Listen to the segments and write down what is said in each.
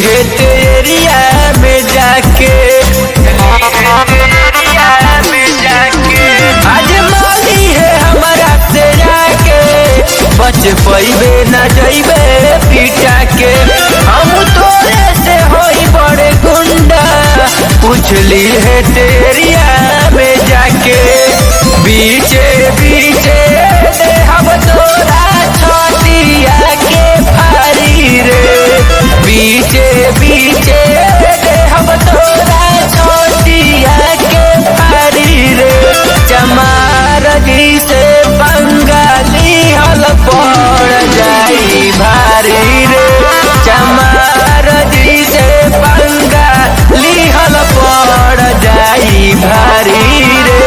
है तेरिया में जाके आज माली है हमारा से जाके बच पैबे न जइबे पीटा के हम तोरे से होई बड़े गुंडा पूछली है तेरिया में जाके बीचे बीचे दे हम तोरा छतिया के फारी रे बीचे बीचे दे हम तोरा छतिया के फारी रे चमार जी से बंगाली हल पड़ जाई भारी रे चमार जी से बंगाली हल पड़ जाई भारी रे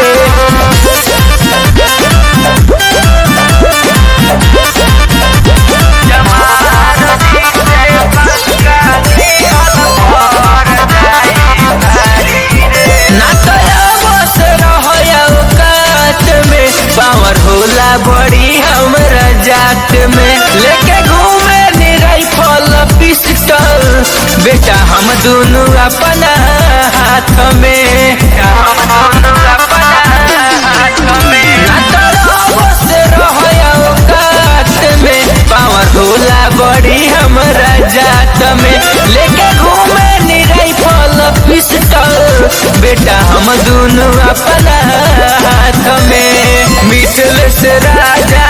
पावर होला बड़ी हमरा जात में लेके घूमे निराई फल पिस्टल बेटा हम दोनों अपना हाथ में पावर होला बड़ी हमरा जात में लेके घूमे निराई फल पिस्टल बेटा हम दोनों अपना हाथ में मिथल से राजा